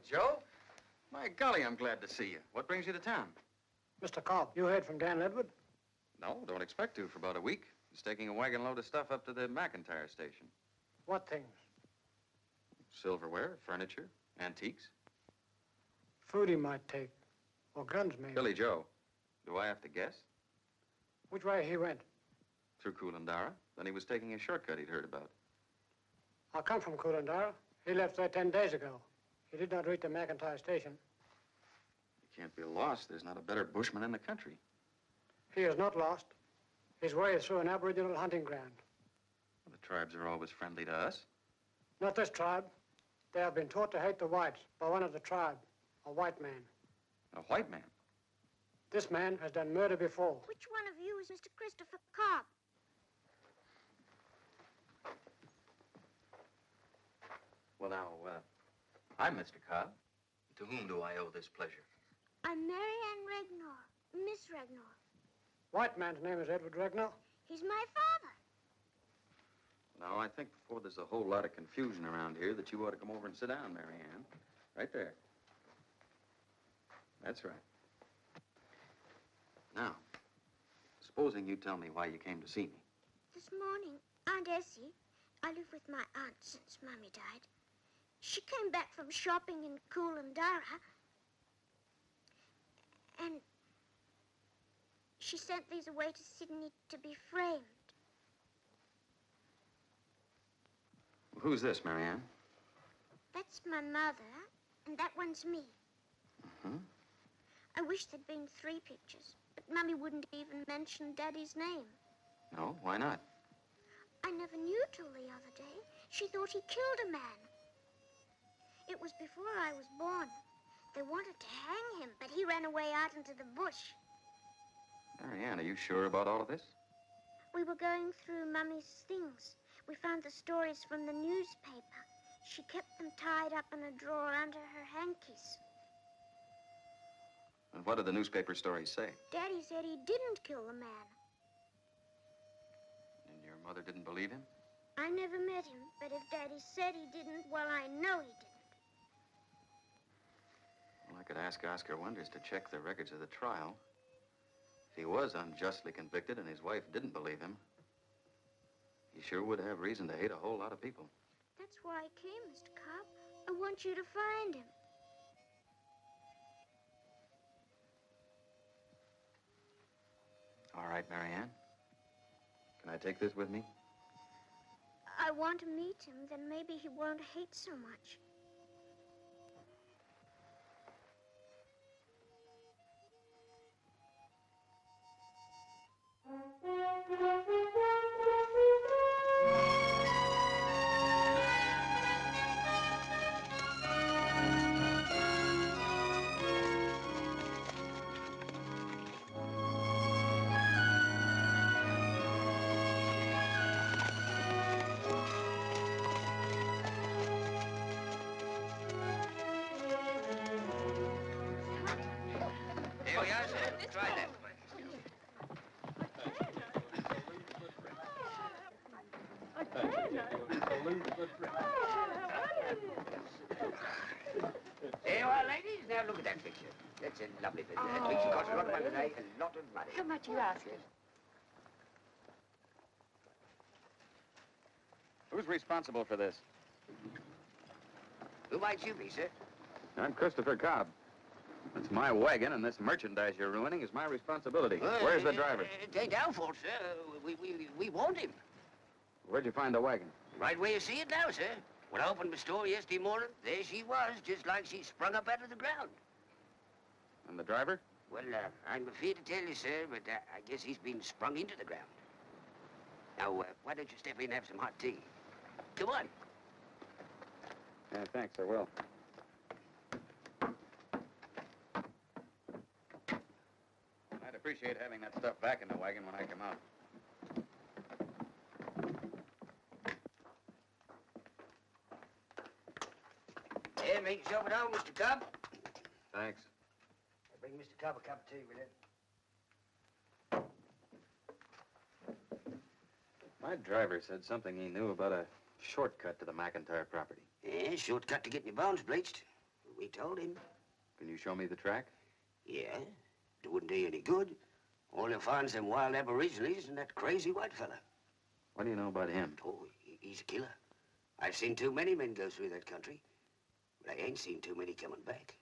Joe. My golly, I'm glad to see you. What brings you to town? Mr. Cobb, you heard from Dan Edward? No, don't expect to for about a week. He's taking a wagon load of stuff up to the McIntyre station. What things? Silverware, furniture, antiques. Food he might take. Or guns, maybe. Billy Joe, do I have to guess? Which way he went? Through Coolandara. Then he was taking a shortcut he'd heard about. I come from Coolandara. He left there 10 days ago. He did not reach the McIntyre station. He can't be lost. There's not a better bushman in the country. He is not lost. His way is through an aboriginal hunting ground. Well, the tribes are always friendly to us. Not this tribe. They have been taught to hate the whites by one of the tribe, a white man. A white man? This man has done murder before. Which one of you is Mr. Christopher Cobb? Well, now, I'm Mr. Cobb. To whom do I owe this pleasure? I'm Mary Ann Regnor, Miss Regnor. White man's name is Edward Regnor. He's my father. Now, I think before there's a whole lot of confusion around here that you ought to come over and sit down, Mary Ann. Right there. That's right. Now, supposing you tell me why you came to see me. This morning, Aunt Essie, I live with my aunt since Mommy died. She came back from shopping in Coolandara, and she sent these away to Sydney to be framed. Who's this, Mary Ann? That's my mother, and that one's me. Mm-hmm. I wish there'd been 3 pictures, but Mummy wouldn't even mention Daddy's name. No, why not? I never knew till the other day. She thought he killed a man. It was before I was born. They wanted to hang him, but he ran away out into the bush. Mary Ann, are you sure about all of this? We were going through Mummy's things. We found the stories from the newspaper. She kept them tied up in a drawer under her hankies. And what did the newspaper stories say? Daddy said he didn't kill the man. And your mother didn't believe him? I never met him, but if Daddy said he didn't, well, I know he didn't. Well, I could ask Oscar Wonders to check the records of the trial. If he was unjustly convicted and his wife didn't believe him, he sure would have reason to hate a whole lot of people. That's why I came, Mr. Cobb. I want you to find him. All right, Mary Ann. Can I take this with me? I want to meet him, then maybe he won't hate so much. Here are ladies. Now look at that picture. That's a lovely picture. That picture costs a lot of money today, a lot of money. How much you asking? Who's responsible for this? Who might you be, sir? I'm Christopher Cobb. It's my wagon, and this merchandise you're ruining is my responsibility. Where's the driver? Take down for it, sir. We want him. Where'd you find the wagon? Right where you see it now, sir. When I opened the store yesterday morning, there she was, just like she sprung up out of the ground. And the driver? Well, I'm afraid to tell you, sir, but I guess he's been sprung into the ground. Now, why don't you step in and have some hot tea? Come on. Yeah, thanks, I will. I'd appreciate having that stuff back in the wagon when I come out. Yeah, make yourself at home, Mr. Cobb. Thanks. Bring Mr. Cobb a cup of tea with him. My driver said something he knew about a shortcut to the McIntyre property. Yeah, shortcut to getting your bones bleached. We told him. Can you show me the track? Yeah, it wouldn't do you any good. All you'll find is them wild aborigines and that crazy white fella. What do you know about him? Oh, he's a killer. I've seen too many men go through that country, but I ain't seen too many coming back.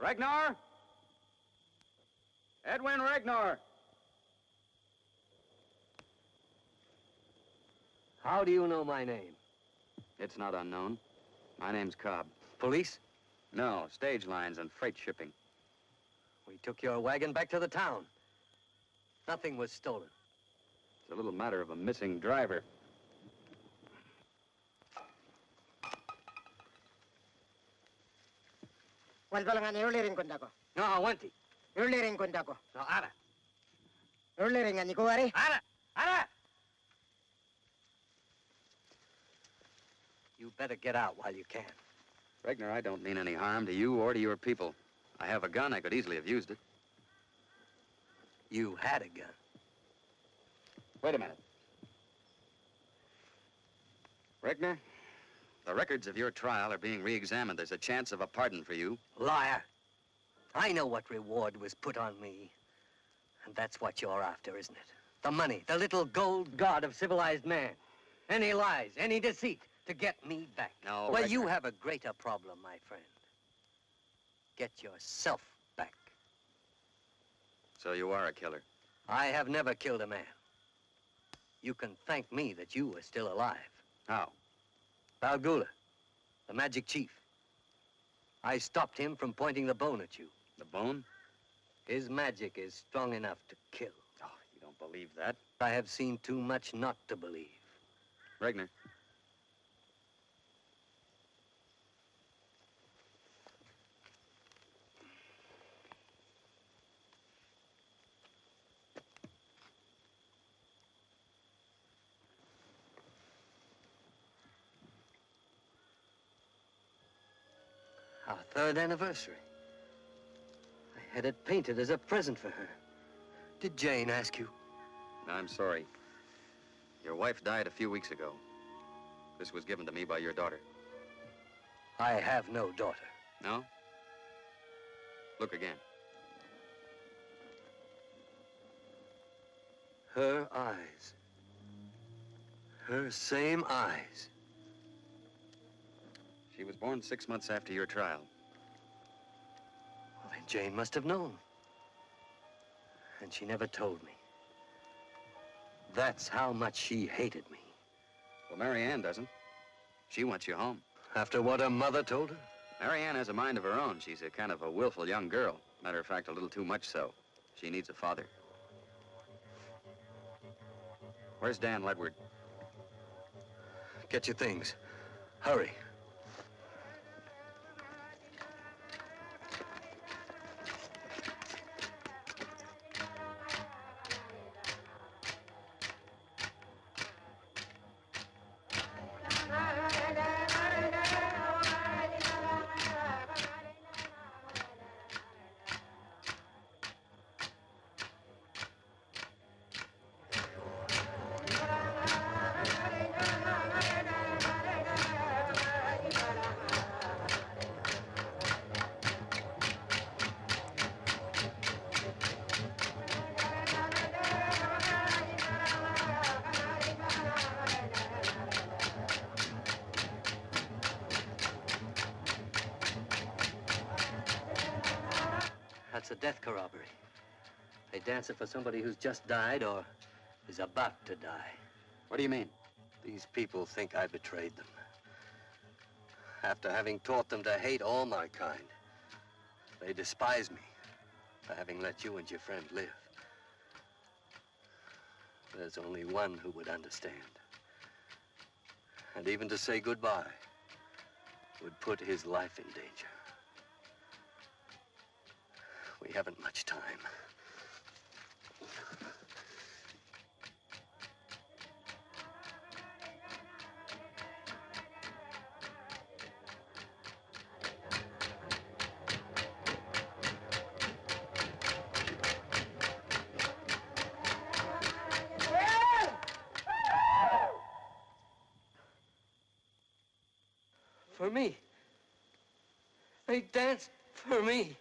Ragnar? Edwin Ragnar. How do you know my name? It's not unknown. My name's Cobb. Police? No, stage lines and freight shipping. We took your wagon back to the town. Nothing was stolen. It's a little matter of a missing driver. Walbalangan ulirin kundako. No, Awanti. Ulirin kundako. No, Ara. Ulirin nga nikuwari. Ara! Ara! You better get out while you can. Ragnar, I don't mean any harm to you or to your people. I have a gun. I could easily have used it. You had a gun. Wait a minute. Ragnar, the records of your trial are being re-examined. There's a chance of a pardon for you. Liar. I know what reward was put on me. And that's what you're after, isn't it? The money, the little gold god of civilized man. Any lies, any deceit to get me back. No, Well, Ragnar. you have a greater problem, my friend. Get yourself back. So you are a killer. I have never killed a man. You can thank me that you are still alive. How? Balgula, the magic chief. I stopped him from pointing the bone at you. The bone? His magic is strong enough to kill. Oh, you don't believe that. I have seen too much not to believe. Ragnar. Our 3rd anniversary. I had it painted as a present for her. Did Jane ask you? I'm sorry. Your wife died a few weeks ago. This was given to me by your daughter. I have no daughter. No? Look again. Her eyes. Her same eyes. She was born 6 months after your trial. Well, then Jane must have known. And she never told me. That's how much she hated me. Well, Mary Ann doesn't. She wants you home. After what her mother told her? Mary Ann has a mind of her own. She's a kind of a willful young girl. Matter of fact, a little too much so. She needs a father. Where's Dan Ledward? Get your things. Hurry. That's a death corroboree. They dance it for somebody who's just died or is about to die. What do you mean? These people think I betrayed them. After having taught them to hate all my kind, they despise me for having let you and your friend live. There's only one who would understand. And even to say goodbye would put his life in danger. We haven't much time. For me. They danced for me.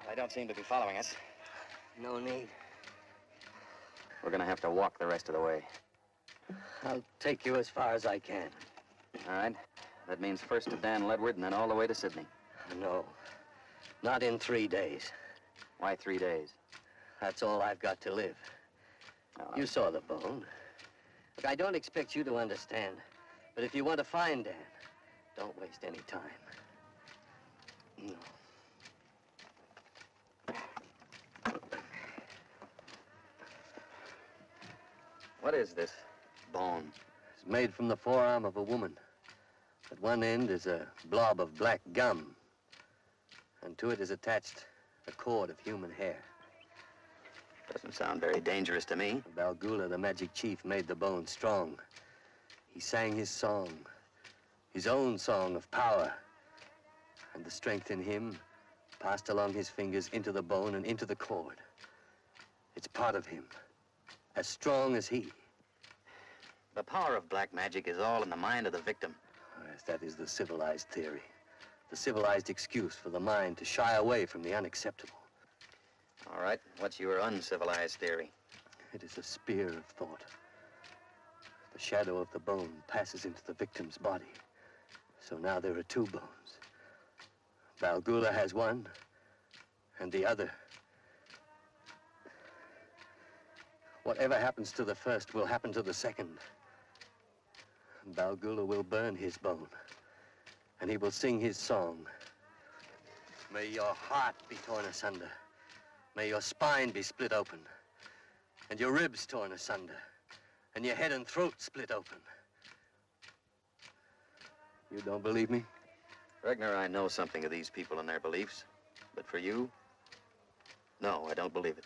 They don't seem to be following us. No need. We're gonna have to walk the rest of the way. I'll take you as far as I can. All right? That means first to Dan Ledward and then all the way to Sydney. No, not in 3 days. Why 3 days? That's all I've got to live. Oh, You saw the bone. Look, I don't expect you to understand, but if you want to find Dan, don't waste any time. No. What is this bone? It's made from the forearm of a woman. At one end is a blob of black gum, and to it is attached a cord of human hair. Doesn't sound very dangerous to me. Balgula, the magic chief, made the bone strong. He sang his song, his own song of power, and the strength in him passed along his fingers into the bone and into the cord. It's part of him, as strong as he. The power of black magic is all in the mind of the victim. Yes, that is the civilized theory. The civilized excuse for the mind to shy away from the unacceptable. All right, what's your uncivilized theory? It is a spear of thought. The shadow of the bone passes into the victim's body. So now there are two bones. Balgula has one, and the other. Whatever happens to the first will happen to the second. Balgula will burn his bone, and he will sing his song. May your heart be torn asunder. May your spine be split open, and your ribs torn asunder, and your head and throat split open. You don't believe me? Regner, I know something of these people and their beliefs, but for you, no, I don't believe it.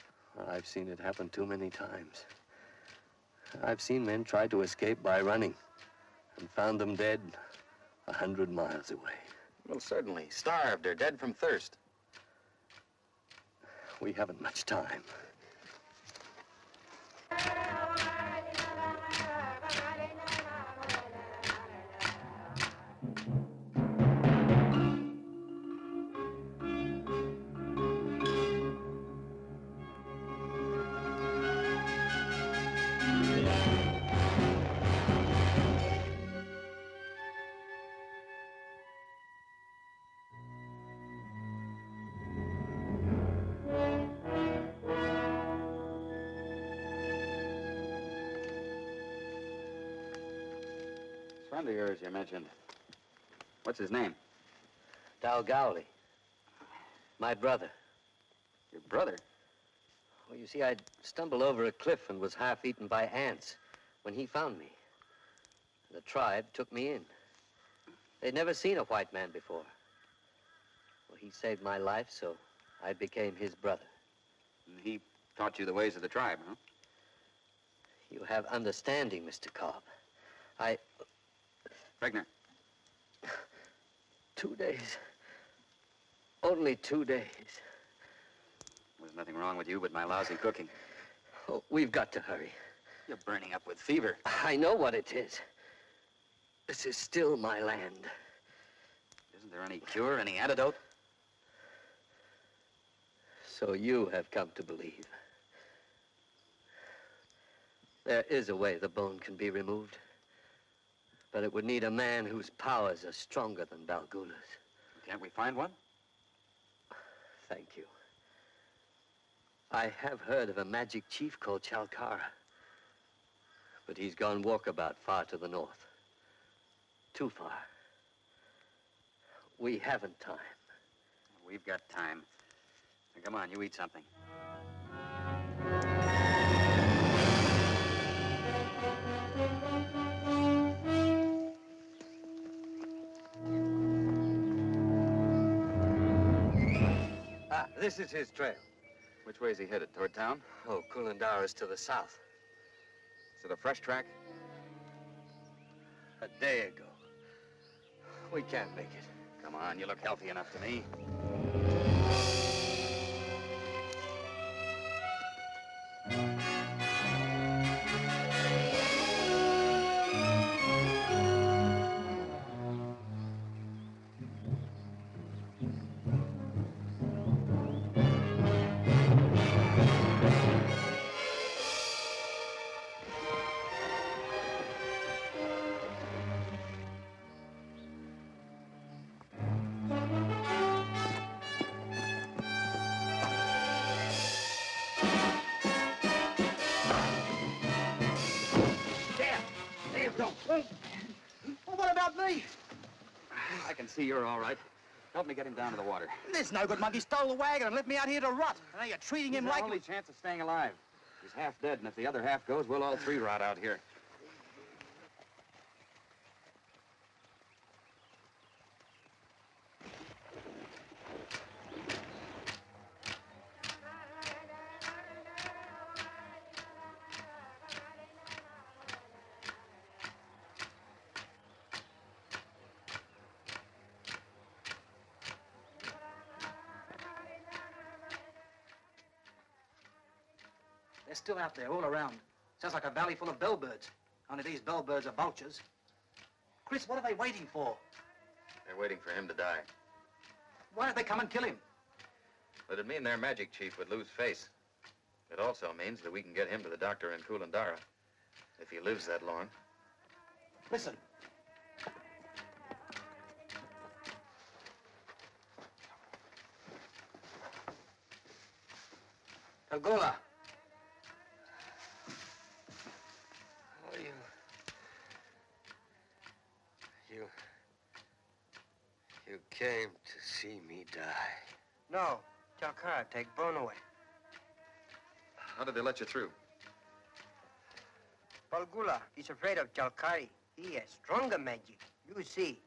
I've seen it happen too many times. I've seen men try to escape by running and found them dead 100 miles away. Well, certainly. Starved or dead from thirst. We haven't much time. friend of yours you mentioned. What's his name? Dalgowley. My brother. Your brother? Well, you see, I'd stumbled over a cliff and was half eaten by ants when he found me. The tribe took me in. They'd never seen a white man before. Well, he saved my life, so I became his brother. And he taught you the ways of the tribe, huh? You have understanding, Mr. Cobb. Regner. 2 days. Only 2 days. There's nothing wrong with you but my lousy cooking. Oh, we've got to hurry. You're burning up with fever. I know what it is. This is still my land. Isn't there any cure, any antidote? So you have come to believe. There is a way the bone can be removed. But it would need a man whose powers are stronger than Balgula's. Can't we find one? Thank you. I have heard of a magic chief called Chalkara. But he's gone walkabout far to the north. Too far. We haven't time. We've got time. Now, come on, you eat something. This is his trail. Which way is he headed? Toward town? Oh, Kulindara's to the south. Is it a fresh track? A day ago. We can't make it. Come on, you look healthy enough to me. Well, what about me? I can see you're all right. Help me get him down to the water. This no-good monkey stole the wagon and left me out here to rot. And now you're treating him He's like... our only chance of staying alive. He's half dead, and if the other half goes, we'll all three rot out here. They're still out there, all around. Sounds like a valley full of bellbirds. Only these bellbirds are vultures. Chris, what are they waiting for? They're waiting for him to die. Why don't they come and kill him? It'd mean their magic chief would lose face. It also means that we can get him to the doctor in Kulindara, if he lives that long. Listen. Balgula. You came to see me die. No, Chalkara, take bone away. How did they let you through? Balgula is afraid of Chalkari. He has stronger magic. You see.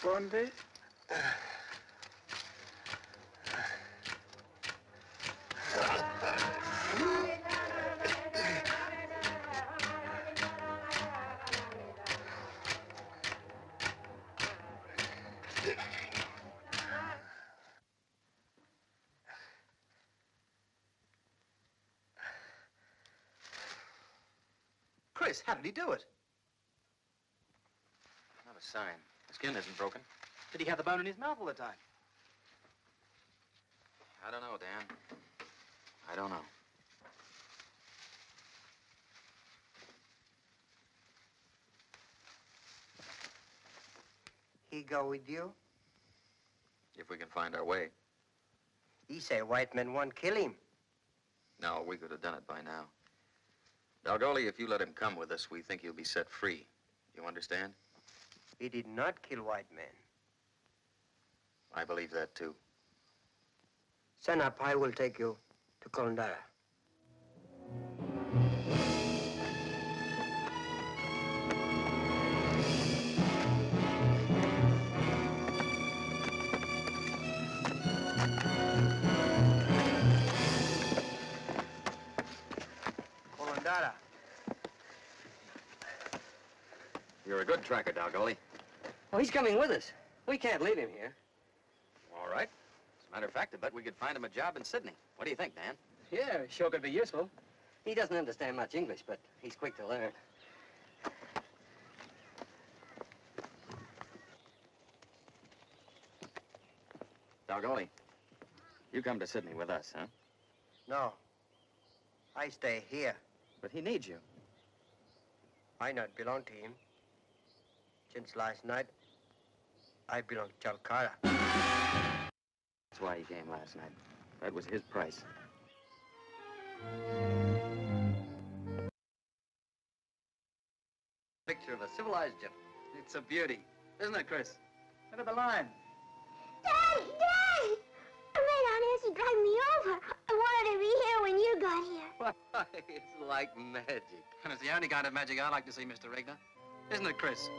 Bonde? Chris, how did he do it? Not a sign. The skin isn't broken. Did he have the bone in his mouth all the time? I don't know, Dan. I don't know. He go with you? If we can find our way. He say white men won't kill him. No, we could have done it by now. Dalgoli, if you let him come with us, we think he'll be set free. You understand? He did not kill white man. I believe that, too. Stand up, I will take you to Colondara. Colondara. You're a good tracker, Dalgoli. Oh, he's coming with us. We can't leave him here. All right. As a matter of fact, I bet we could find him a job in Sydney. What do you think, Dan? Yeah, sure could be useful. He doesn't understand much English, but he's quick to learn. Dalgoli, you come to Sydney with us, huh? No. I stay here. But he needs you. I not belong to him. Since last night, I belong to Chalcara. That's why he came last night. That was his price. Picture of a civilized gentleman. It's a beauty, isn't it, Chris? Look at the line. Daddy! Daddy! I made Aunt Nancy drive me over. I wanted to be here when you got here. Why, it's like magic. And it's the only kind of magic I like to see, Mr. Regner. Isn't it, Chris?